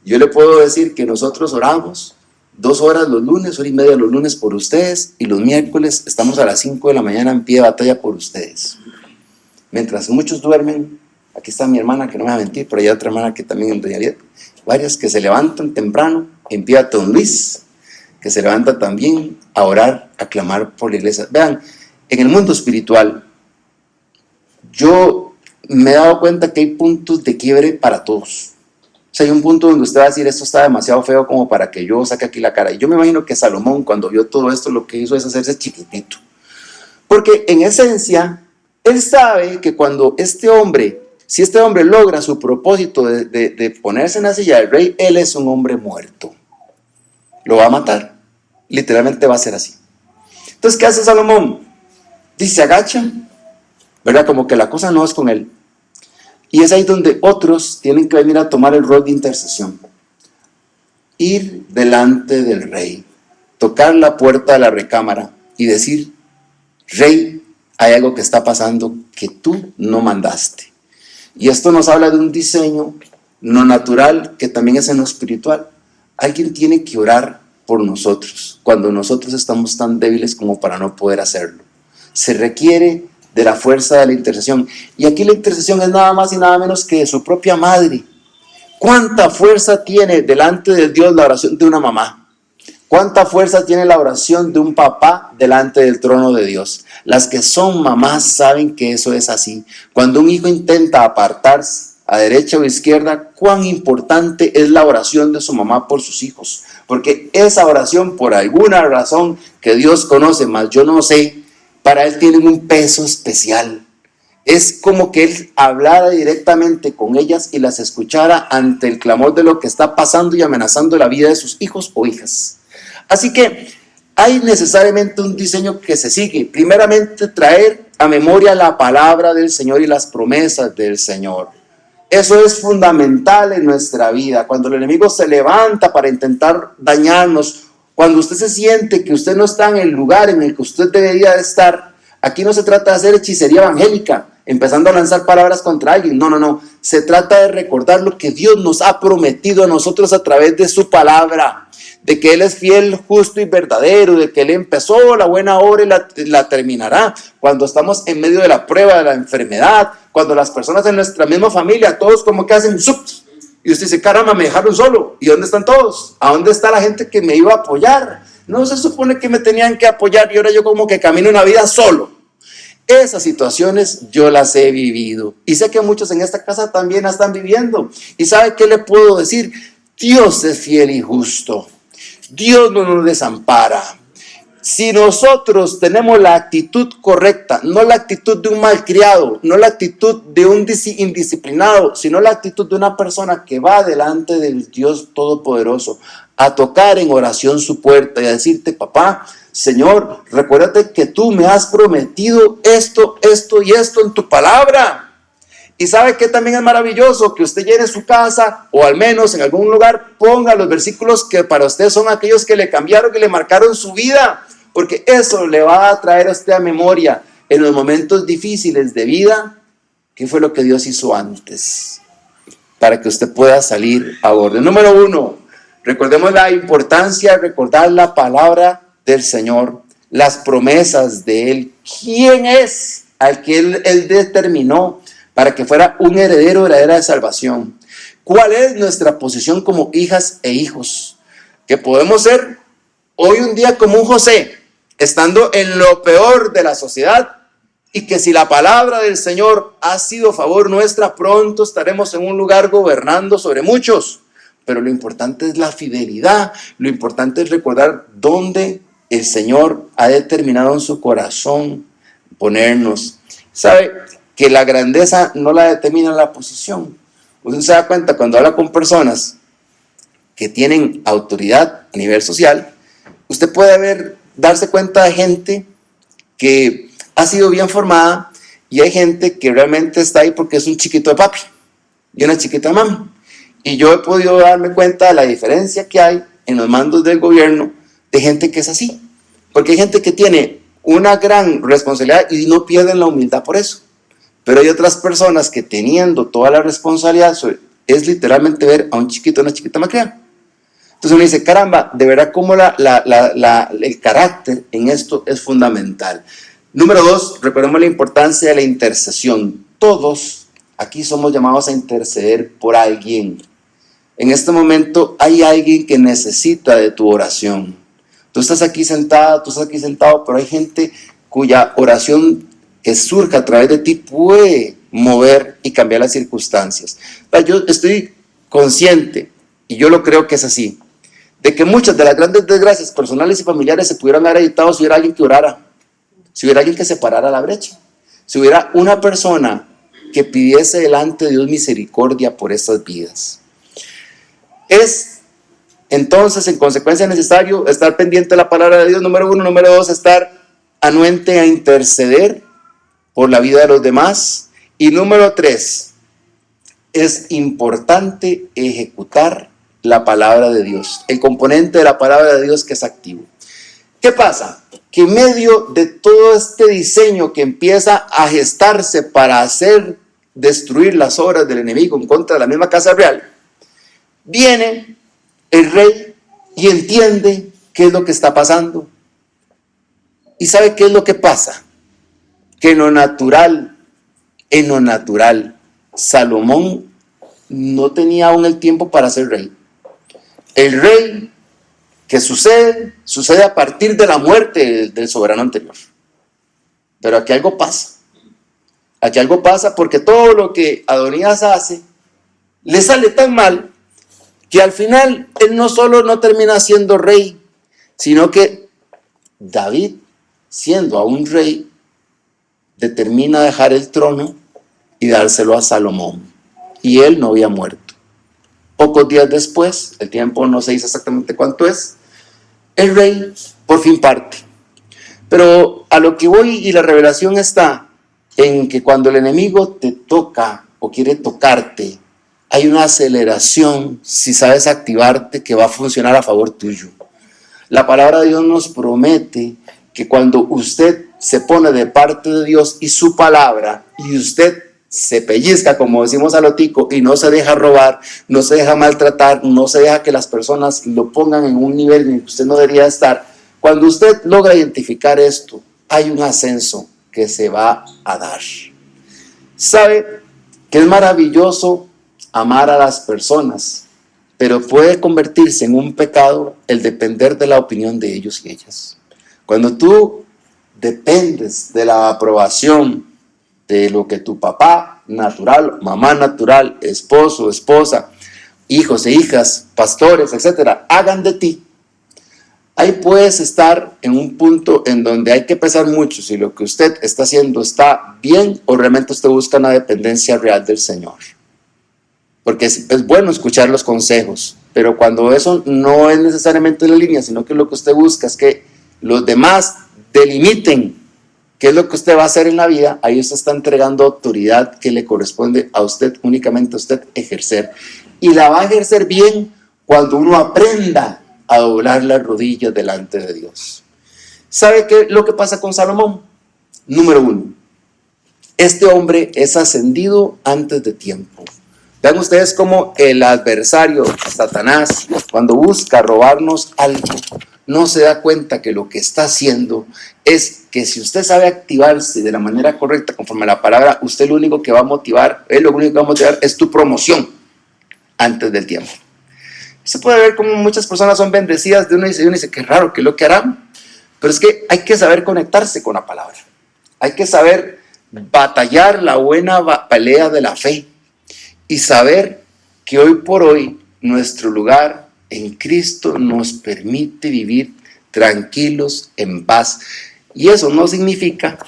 Yo le puedo decir que nosotros oramos 2 horas los lunes, 1 hora y media los lunes por ustedes, y los miércoles estamos a las 5 de la mañana en pie de batalla por ustedes. Mientras muchos duermen, aquí está mi hermana, que no me va a mentir, pero hay otra hermana que también en realidad, varias que se levantan temprano, en pie a Don Luis, que se levanta también a orar, a clamar por la iglesia. Vean, en el mundo espiritual, yo me he dado cuenta que hay puntos de quiebre para todos. O sea, hay un punto donde usted va a decir, esto está demasiado feo como para que yo saque aquí la cara. Y yo me imagino que Salomón, cuando vio todo esto, lo que hizo es hacerse chiquitito. Porque en esencia, él sabe que cuando si este hombre logra su propósito de ponerse en la silla del rey, él es un hombre muerto. Lo va a matar. Literalmente va a ser así. Entonces, ¿qué hace Salomón? Dice, se agacha, ¿verdad? Como que la cosa no es con él. Y es ahí donde otros tienen que venir a tomar el rol de intercesión. Ir delante del rey, tocar la puerta de la recámara y decir, rey, hay algo que está pasando que tú no mandaste. Y esto nos habla de un diseño no natural que también es en lo espiritual. Alguien tiene que orar por nosotros cuando nosotros estamos tan débiles como para no poder hacerlo. Se requiere de la fuerza de la intercesión. Y aquí la intercesión es nada más y nada menos que de su propia madre. ¿Cuánta fuerza tiene delante de Dios la oración de una mamá? ¿Cuánta fuerza tiene la oración de un papá delante del trono de Dios? Las que son mamás saben que eso es así. Cuando un hijo intenta apartarse a derecha o izquierda, cuán importante es la oración de su mamá por sus hijos. Porque esa oración, por alguna razón que Dios conoce, más yo no sé, para él tienen un peso especial. Es como que él hablara directamente con ellas y las escuchara ante el clamor de lo que está pasando y amenazando la vida de sus hijos o hijas. Así que hay necesariamente un diseño que se sigue. Primeramente, traer a memoria la palabra del Señor y las promesas del Señor. Eso es fundamental en nuestra vida. Cuando el enemigo se levanta para intentar dañarnos, cuando usted se siente que usted no está en el lugar en el que usted debería de estar, aquí no se trata de hacer hechicería evangélica, empezando a lanzar palabras contra alguien. No. Se trata de recordar lo que Dios nos ha prometido a nosotros a través de su palabra, de que Él es fiel, justo y verdadero, de que Él empezó la buena obra y la terminará. Cuando estamos en medio de la prueba, de la enfermedad, cuando las personas en nuestra misma familia, todos como que hacen ¡sups! Y usted dice, caramba, me dejaron solo. ¿Y dónde están todos? ¿A dónde está la gente que me iba a apoyar? No se supone que me tenían que apoyar y ahora yo como que camino una vida solo. Esas situaciones yo las he vivido. Y sé que muchos en esta casa también la están viviendo. ¿Y sabe qué le puedo decir? Dios es fiel y justo. Dios no nos desampara. Si nosotros tenemos la actitud correcta, no la actitud de un malcriado, no la actitud de un indisciplinado, sino la actitud de una persona que va delante del Dios Todopoderoso a tocar en oración su puerta y a decirte, papá, Señor, recuérdate que tú me has prometido esto y esto en tu palabra. Y sabe que también es maravilloso que usted llene su casa o al menos en algún lugar ponga los versículos que para usted son aquellos que le cambiaron, que le marcaron su vida. Porque eso le va a traer a usted a memoria en los momentos difíciles de vida, qué fue lo que Dios hizo antes, para que usted pueda salir a orden. Número 1, recordemos la importancia de recordar la palabra del Señor, las promesas de Él. ¿Quién es al que Él determinó para que fuera un heredero de la era de salvación? ¿Cuál es nuestra posición como hijas e hijos? Que podemos ser hoy un día como un José, estando en lo peor de la sociedad, y que si la palabra del Señor ha sido favor nuestra, pronto estaremos en un lugar gobernando sobre muchos. Pero lo importante es la fidelidad, lo importante es recordar dónde el Señor ha determinado en su corazón ponernos. ¿Sabe? Que la grandeza no la determina la posición. Usted se da cuenta cuando habla con personas que tienen autoridad a nivel social, usted puede darse cuenta de gente que ha sido bien formada y hay gente que realmente está ahí porque es un chiquito de papi y una chiquita de mami. Y yo he podido darme cuenta de la diferencia que hay en los mandos del gobierno de gente que es así. Porque hay gente que tiene una gran responsabilidad y no pierden la humildad por eso. Pero hay otras personas que teniendo toda la responsabilidad es literalmente ver a un chiquito o una chiquita malcriada. Entonces uno dice, caramba, de verdad como el carácter en esto es fundamental. Número 2, recordemos la importancia de la intercesión. Todos aquí somos llamados a interceder por alguien. En este momento hay alguien que necesita de tu oración. Tú estás aquí sentada, tú estás aquí sentado, pero hay gente cuya oración que surja a través de ti puede mover y cambiar las circunstancias. Yo estoy consciente, y yo lo creo que es así, de que muchas de las grandes desgracias personales y familiares se pudieran haber evitado si hubiera alguien que orara, si hubiera alguien que separara la brecha, si hubiera una persona que pidiese delante de Dios misericordia por estas vidas. Es entonces en consecuencia necesario estar pendiente de la palabra de Dios, número 1. Número 2, estar anuente a interceder por la vida de los demás. Y número 3, es importante ejecutar la palabra de Dios, el componente de la palabra de Dios que es activo. ¿Qué pasa? Que en medio de todo este diseño que empieza a gestarse para destruir las obras del enemigo en contra de la misma casa real, viene el rey y entiende qué es lo que está pasando. ¿Y sabe qué es lo que pasa? Que en lo natural, Salomón no tenía aún el tiempo para ser rey. El rey que sucede a partir de la muerte del soberano anterior. Pero aquí algo pasa. Aquí algo pasa porque todo lo que Adonías hace le sale tan mal que al final él no solo no termina siendo rey, sino que David, siendo aún rey, determina dejar el trono y dárselo a Salomón. Y él no había muerto. Pocos días después, el tiempo no se dice exactamente cuánto es, el rey por fin parte. Pero a lo que voy, y la revelación está en que cuando el enemigo te toca o quiere tocarte, hay una aceleración, si sabes activarte, que va a funcionar a favor tuyo. La palabra de Dios nos promete que cuando usted se pone de parte de Dios y su palabra, y usted se pellizca, como decimos a lo tico, y no se deja robar, no se deja maltratar, no se deja que las personas lo pongan en un nivel en el que usted no debería estar, cuando usted logra identificar esto, hay un ascenso que se va a dar. ¿Sabe que es maravilloso amar a las personas, pero puede convertirse en un pecado el depender de la opinión de ellos y ellas? Cuando tú dependes de la aprobación de lo que tu papá natural, mamá natural, esposo, esposa, hijos e hijas, pastores, etcétera, hagan de ti, ahí puedes estar en un punto en donde hay que pensar mucho si lo que usted está haciendo está bien o realmente usted busca una dependencia real del Señor. Porque es bueno escuchar los consejos, pero cuando eso no es necesariamente la línea, sino que lo que usted busca es que los demás delimiten qué es lo que usted va a hacer en la vida, ahí usted está entregando autoridad que le corresponde a usted, únicamente a usted ejercer. Y la va a ejercer bien cuando uno aprenda a doblar las rodillas delante de Dios. ¿Sabe qué es lo que pasa con Salomón? Número 1, este hombre es ascendido antes de tiempo. Vean ustedes cómo el adversario, Satanás, cuando busca robarnos algo, no se da cuenta que lo que está haciendo es que si usted sabe activarse de la manera correcta, conforme a la palabra, usted lo único que va a motivar, él lo único que va a motivar es tu promoción antes del tiempo. Se puede ver cómo muchas personas son bendecidas de uno y dice, qué raro, ¿qué es lo que harán? Pero es que hay que saber conectarse con la palabra. Hay que saber batallar la buena pelea de la fe y saber que hoy por hoy nuestro lugar en Cristo nos permite vivir tranquilos, en paz. Y eso no significa,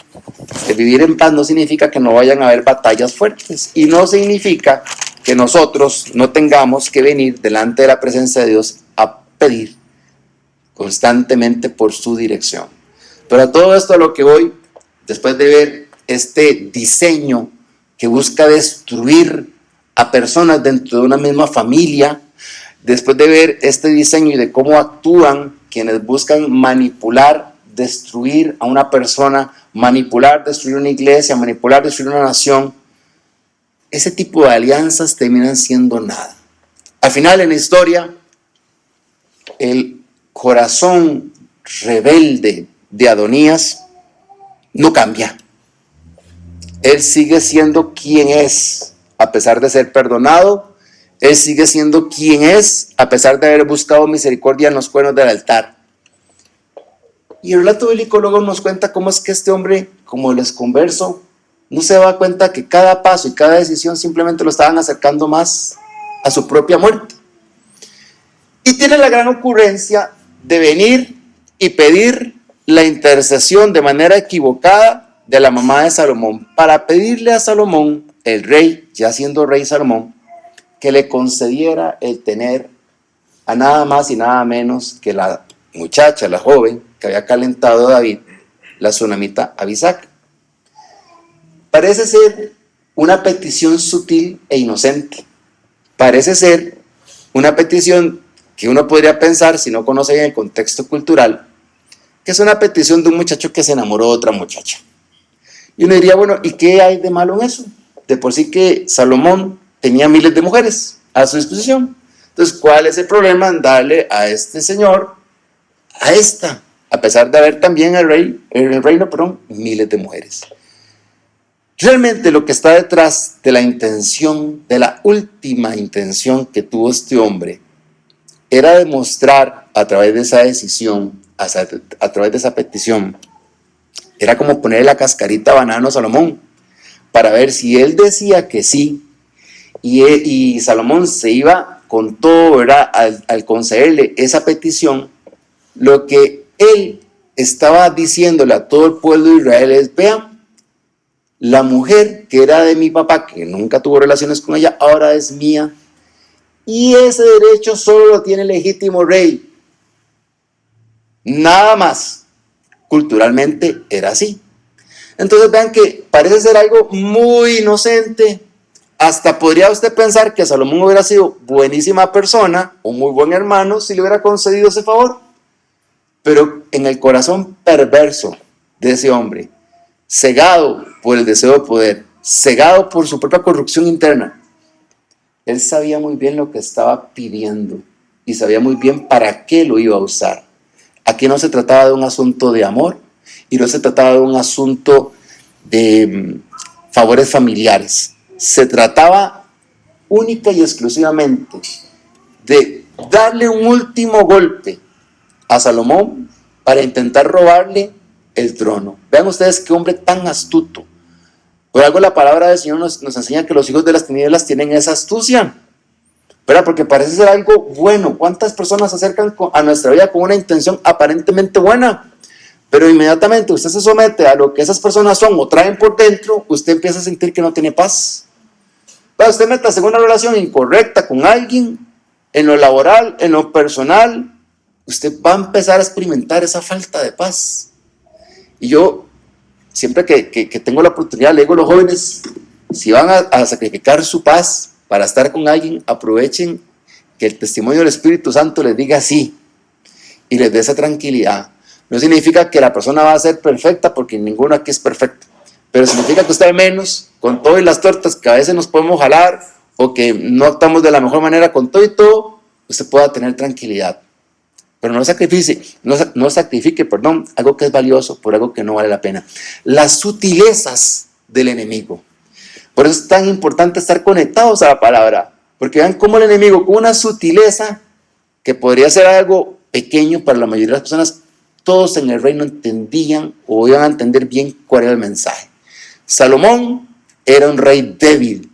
que vivir en paz no significa que no vayan a haber batallas fuertes. Y no significa que nosotros no tengamos que venir delante de la presencia de Dios a pedir constantemente por su dirección. Pero a todo esto a lo que voy, después de ver este diseño que busca destruir a personas dentro de una misma familia, después de ver este diseño y de cómo actúan quienes buscan manipular, destruir a una persona, manipular, destruir una iglesia, manipular, destruir una nación, ese tipo de alianzas terminan siendo nada. Al final en la historia, el corazón rebelde de Adonías no cambia. Él sigue siendo quien es, a pesar de ser perdonado. Él sigue siendo quien es, a pesar de haber buscado misericordia en los cuernos del altar. Y el relato bíblico luego nos cuenta cómo es que este hombre, como les converso, no se da cuenta que cada paso y cada decisión simplemente lo estaban acercando más a su propia muerte. Y tiene la gran ocurrencia de venir y pedir la intercesión de manera equivocada de la mamá de Salomón, para pedirle a Salomón, el rey, ya siendo rey Salomón, que le concediera el tener a nada más y nada menos que la muchacha, la joven, que había calentado a David, la sunamita Abisac. Parece ser una petición sutil e inocente. Parece ser una petición que uno podría pensar, si no conoce bien el contexto cultural, que es una petición de un muchacho que se enamoró de otra muchacha. Y uno diría, bueno, ¿y qué hay de malo en eso? De por sí que Salomón tenía miles de mujeres a su disposición. Entonces, ¿cuál es el problema en darle a este señor, a esta, a pesar de haber también el reino, miles de mujeres? Realmente lo que está detrás de la intención, de la última intención que tuvo este hombre, era demostrar a través de esa decisión, a través de esa petición, era como ponerle la cascarita a banano a Salomón, para ver si él decía que sí, y Salomón se iba con todo, ¿verdad?, al concederle esa petición. Lo que él estaba diciéndole a todo el pueblo de Israel es: vean, la mujer que era de mi papá, que nunca tuvo relaciones con ella, ahora es mía, y ese derecho solo lo tiene el legítimo rey. Nada más. Culturalmente era así. Entonces vean que parece ser algo muy inocente. Hasta podría usted pensar que Salomón hubiera sido buenísima persona, un muy buen hermano, si le hubiera concedido ese favor. Pero en el corazón perverso de ese hombre, cegado por el deseo de poder, cegado por su propia corrupción interna, él sabía muy bien lo que estaba pidiendo y sabía muy bien para qué lo iba a usar. Aquí no se trataba de un asunto de amor y no se trataba de un asunto de favores familiares. Se trataba única y exclusivamente de darle un último golpe a Salomón para intentar robarle el trono. Vean ustedes qué hombre tan astuto. Por algo la palabra del Señor nos enseña que los hijos de las tinieblas tienen esa astucia, ¿verdad? Porque parece ser algo bueno. ¿Cuántas personas se acercan a nuestra vida con una intención aparentemente buena? Pero inmediatamente usted se somete a lo que esas personas son o traen por dentro, usted empieza a sentir que no tiene paz. Pero usted métase en una relación incorrecta con alguien, en lo laboral, en lo personal, usted va a empezar a experimentar esa falta de paz. Y yo, siempre que tengo la oportunidad, le digo a los jóvenes, si van a sacrificar su paz para estar con alguien, aprovechen que el testimonio del Espíritu Santo les diga sí y les dé esa tranquilidad. No significa que la persona va a ser perfecta, porque ninguno aquí es perfecto, pero significa que usted al menos, con todo y las tortas que a veces nos podemos jalar o que no actuamos de la mejor manera con todo y todo, usted pueda tener tranquilidad. Pero no sacrifique algo que es valioso por algo que no vale la pena. Las sutilezas del enemigo. Por eso es tan importante estar conectados a la palabra, porque vean cómo el enemigo, con una sutileza que podría ser algo pequeño para la mayoría de las personas, todos en el reino entendían o iban a entender bien cuál era el mensaje. Salomón era un rey débil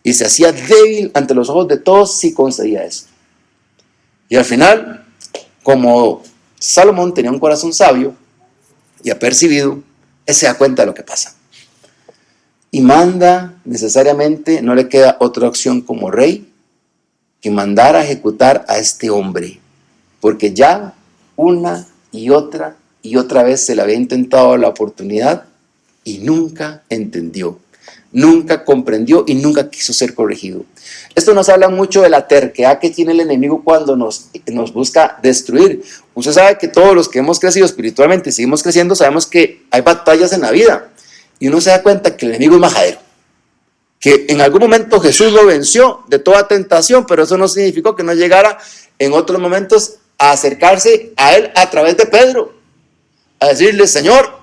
y se hacía débil ante los ojos de todos si concedía eso. Y al final, como Salomón tenía un corazón sabio y apercibido, él se da cuenta de lo que pasa. Y manda necesariamente, no le queda otra opción como rey que mandar a ejecutar a este hombre, porque ya una y otra vez se le había intentado la oportunidad y nunca entendió, nunca comprendió y nunca quiso ser corregido. Esto nos habla mucho de la terquedad que tiene el enemigo cuando nos busca destruir. Usted sabe que todos los que hemos crecido espiritualmente y seguimos creciendo, sabemos que hay batallas en la vida y uno se da cuenta que el enemigo es majadero. que en algún momento Jesús lo venció de toda tentación, pero eso no significó que no llegara en otros momentos a acercarse a él a través de Pedro, a decirle: Señor,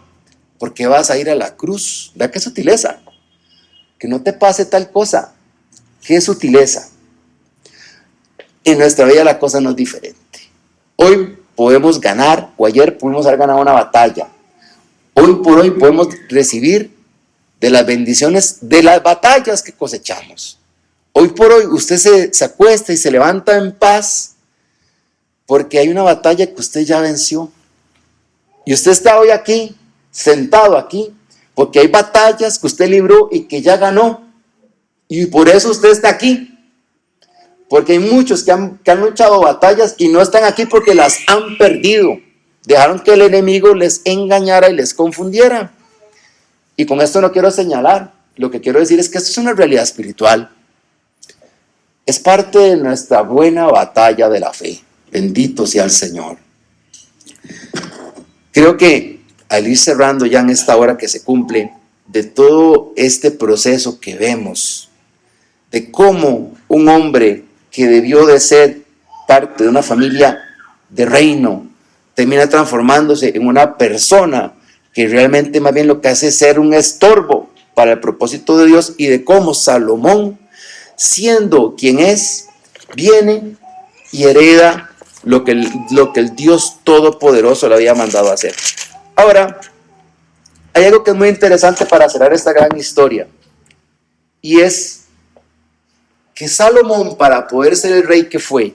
¿por qué vas a ir a la cruz? Vea qué sutileza, que no te pase tal cosa, qué sutileza. En nuestra vida la cosa no es diferente. Hoy podemos ganar, o ayer pudimos haber ganado una batalla. Hoy por hoy podemos recibir de las bendiciones de las batallas que cosechamos. Hoy por hoy usted se acuesta y se levanta en paz porque hay una batalla que usted ya venció. Y usted está hoy aquí, sentado aquí, porque hay batallas que usted libró y que ya ganó. Y por eso usted está aquí. Porque hay muchos que han luchado batallas y no están aquí porque las han perdido. Dejaron que el enemigo les engañara y les confundiera. Y con esto no quiero señalar. Lo que quiero decir es que esto es una realidad espiritual. Es parte de nuestra buena batalla de la fe. Bendito sea el Señor. Creo que al ir cerrando ya en esta hora que se cumple, de todo este proceso que vemos, de cómo un hombre que debió de ser parte de una familia de reino, termina transformándose en una persona que realmente más bien lo que hace es ser un estorbo para el propósito de Dios, y de cómo Salomón, siendo quien es, viene y hereda lo que el Dios Todopoderoso le había mandado a hacer. Ahora, hay algo que es muy interesante para cerrar esta gran historia, y es que Salomón, para poder ser el rey que fue,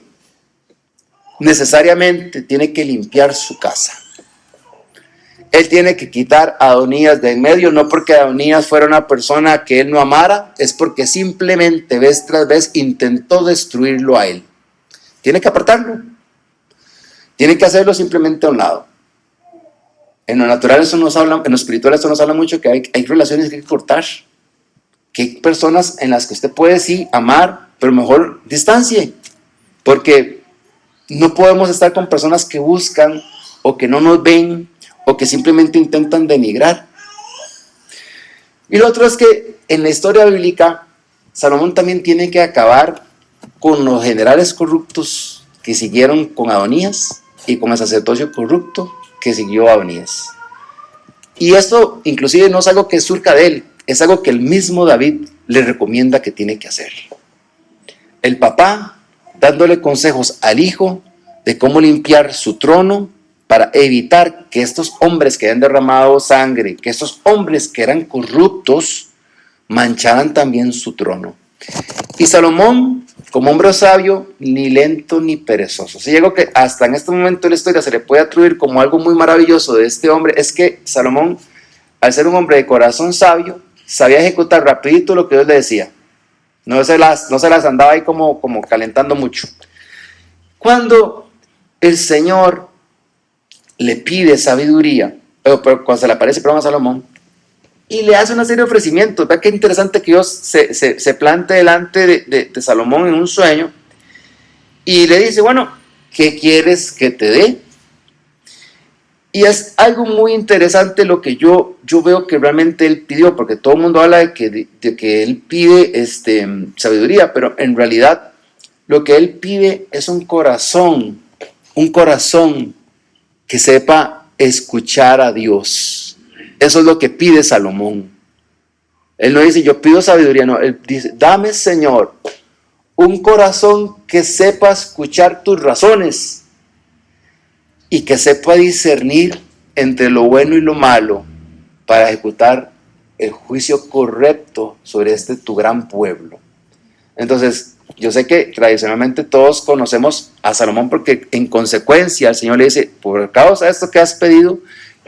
necesariamente tiene que limpiar su casa. Él tiene que quitar a Adonías de en medio, no porque Adonías fuera una persona que él no amara, es porque simplemente vez tras vez intentó destruirlo a él. Tiene que apartarlo. Tiene que hacerlo simplemente a un lado. En lo natural eso nos habla, en lo espiritual eso nos habla mucho, que hay relaciones que hay que cortar. Que hay personas en las que usted puede sí amar, pero mejor distancie. Porque no podemos estar con personas que buscan o que no nos ven o que simplemente intentan denigrar. Y lo otro es que en la historia bíblica, Salomón también tiene que acabar con los generales corruptos que siguieron con Adonías y con el sacerdocio corrupto que siguió a Adonías. Y esto inclusive no es algo que surja de él, es algo que el mismo David le recomienda que tiene que hacer. El papá dándole consejos al hijo de cómo limpiar su trono para evitar que estos hombres que habían derramado sangre, que estos hombres que eran corruptos, mancharan también su trono. Y Salomón, como hombre sabio, ni lento ni perezoso. Si llegó que hasta en este momento de la historia se le puede atribuir como algo muy maravilloso de este hombre, es que Salomón, al ser un hombre de corazón sabio, sabía ejecutar rapidito lo que Dios le decía. No se las andaba ahí como calentando mucho. Cuando el Señor le pide sabiduría, pero cuando se le aparece a Salomón, y le hace una serie de ofrecimientos. Vea qué interesante que Dios se plante delante de Salomón en un sueño y le dice: bueno, ¿qué quieres que te dé? Y es algo muy interesante lo que yo veo que realmente él pidió, porque todo el mundo habla de que él pide sabiduría, pero en realidad lo que él pide es un corazón que sepa escuchar a Dios. Eso es lo que pide Salomón. Él no dice: yo pido sabiduría, no, él dice: dame, Señor, un corazón que sepa escuchar tus razones y que sepa discernir entre lo bueno y lo malo para ejecutar el juicio correcto sobre tu gran pueblo. Entonces, yo sé que tradicionalmente todos conocemos a Salomón porque en consecuencia el Señor le dice: por causa de esto que has pedido,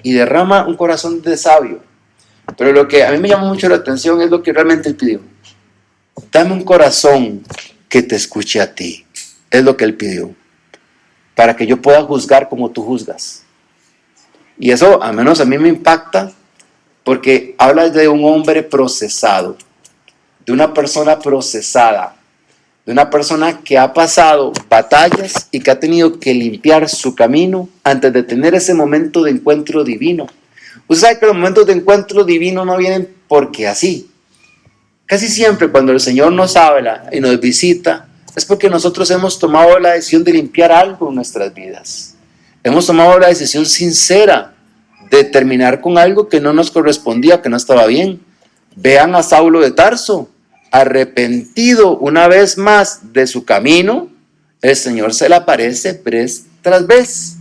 y derrama un corazón de sabio. Pero lo que a mí me llama mucho la atención es lo que realmente él pidió. Dame un corazón que te escuche a ti. Es lo que él pidió. Para que yo pueda juzgar como tú juzgas. Y eso, al menos a mí me impacta, porque habla de un hombre procesado, de una persona procesada, de una persona que ha pasado batallas y que ha tenido que limpiar su camino antes de tener ese momento de encuentro divino. Usted sabe que los momentos de encuentro divino no vienen porque así. Casi siempre cuando el Señor nos habla y nos visita, es porque nosotros hemos tomado la decisión de limpiar algo en nuestras vidas. Hemos tomado la decisión sincera de terminar con algo que no nos correspondía, que no estaba bien. Vean a Saulo de Tarso, arrepentido una vez más de su camino, el Señor se le aparece vez tras vez.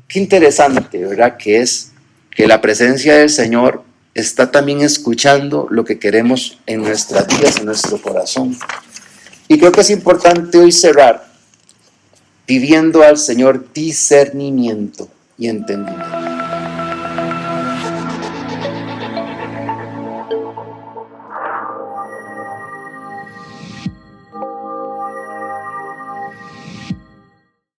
Qué interesante, ¿verdad? Que es que la presencia del Señor está también escuchando lo que queremos en nuestras vidas, en nuestro corazón. Y creo que es importante hoy cerrar pidiendo al Señor discernimiento y entendimiento.